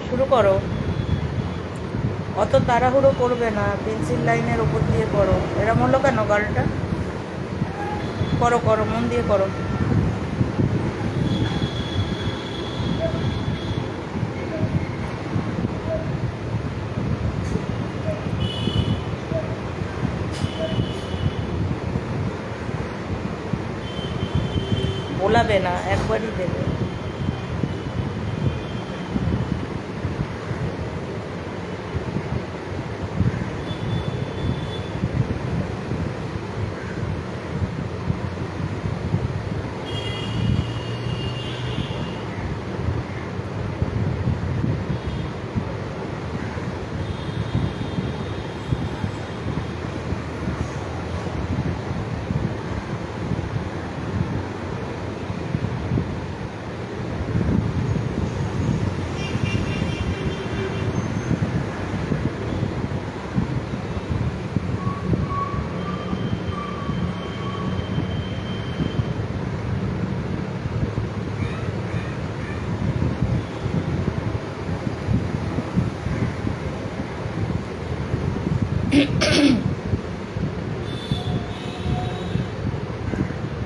শুরু করো। অত তাড়াহুড়ো করবে না, পেন্সিল লাইনের ওপর দিয়ে করো। এরম হলো কেন গালটা? করো করো, মন দিয়ে করো। বোলাবে না, একবারই দেবে।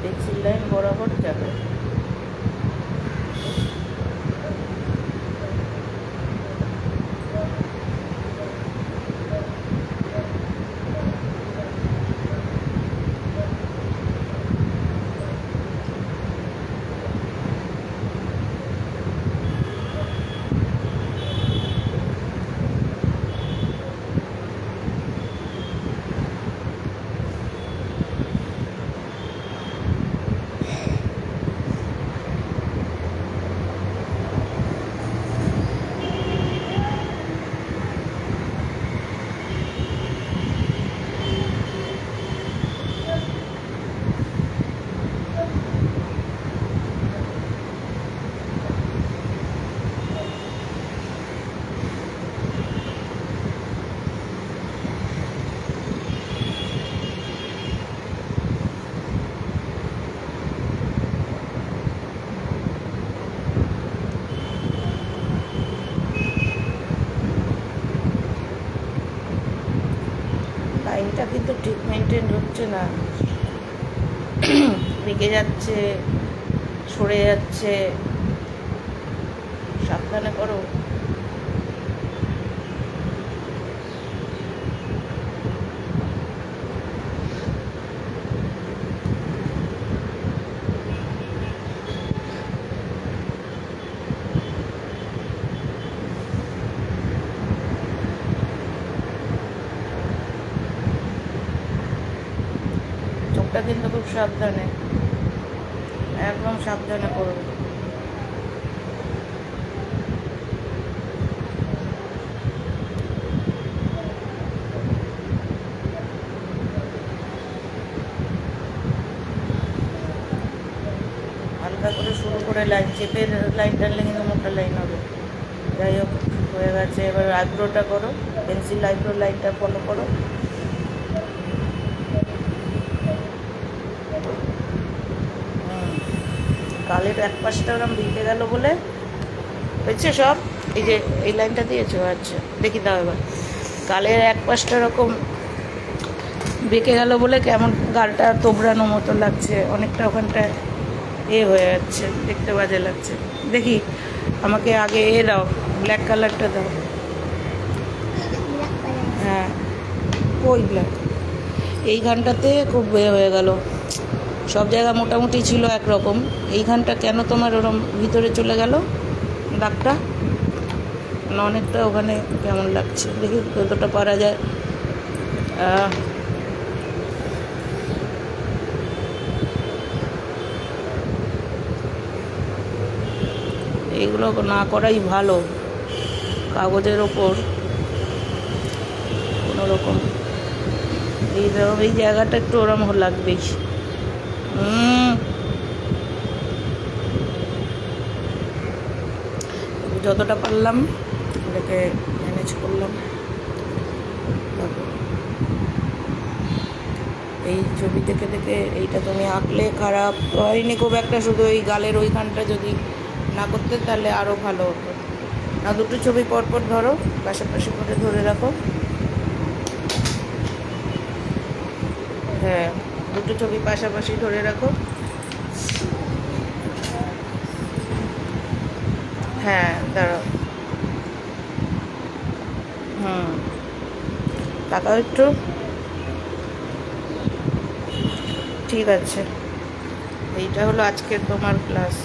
পেন্সিল লাইন বরাবর যাবে। লাইনটা কিন্তু ঠিক মেনটেন হচ্ছে না, বেঁকে যাচ্ছে, সরে যাচ্ছে। সাবধানে করো। চোখটা কিন্তু খুব সাবধানে, একদম সাবধানে করো। হালকা করে শুরু করে লাইন চেপে লাইন টানলে কিন্তু মোটা লাইন হবে। যাই হোক, হয়ে গেছে। এবার আইব্রোটা করো, পেন্সিল আইব্রো লাইনটা ফলো করো। গালের এক পাশটা ওরকম বেঁকে গেল বলে হয়েছে সব। এই যে এই লাইনটা দিয়েছো, আচ্ছা দেখি দাও এবার। গালের এক পাশটা এরকম বেঁকে গেল বলে কেমন গালটা তোবড়ানো মতো লাগছে, অনেকটা ওখানটায় হয়ে যাচ্ছে, দেখতে বাজে লাগছে। দেখি, আমাকে আগে দাও, ব্ল্যাক কালারটা দাও। হ্যাঁ, ওই ব্ল্যাক। এইখানটাতে খুব হয়ে গেল, সব জায়গা মোটামুটি ছিল একরকম, এইখানটা কেন তোমার ওরম ভিতরে চলে গেল দাগটা? না, অনেকটা ওখানে কেমন লাগছে, দেখি কতটা পারা যায়। এগুলো না করাই ভালো, কাগজের ওপর কোনো রকম এই জায়গাটা একটু ওরম লাগবেই। যতটা পারলাম এটাকে ম্যানেজ করলাম। এই ছবি দেখে দেখে এইটা তুমি আঁকলে খারাপ হয়নি খুব একটা, শুধু এই গালের ওইখানটা যদি না করতে তাহলে আরও ভালো হতো। না, দুটো ছবি পরপর ধরো, পাশাপাশি করে ধরে রাখো। হ্যাঁ, দুটো ছবি পাশাপাশি ধরে রাখো। হ্যাঁ, দাঁড়াও। হুম, তাকাও একটু। ঠিক আছে, এইটা হলো আজকের তোমার ক্লাস।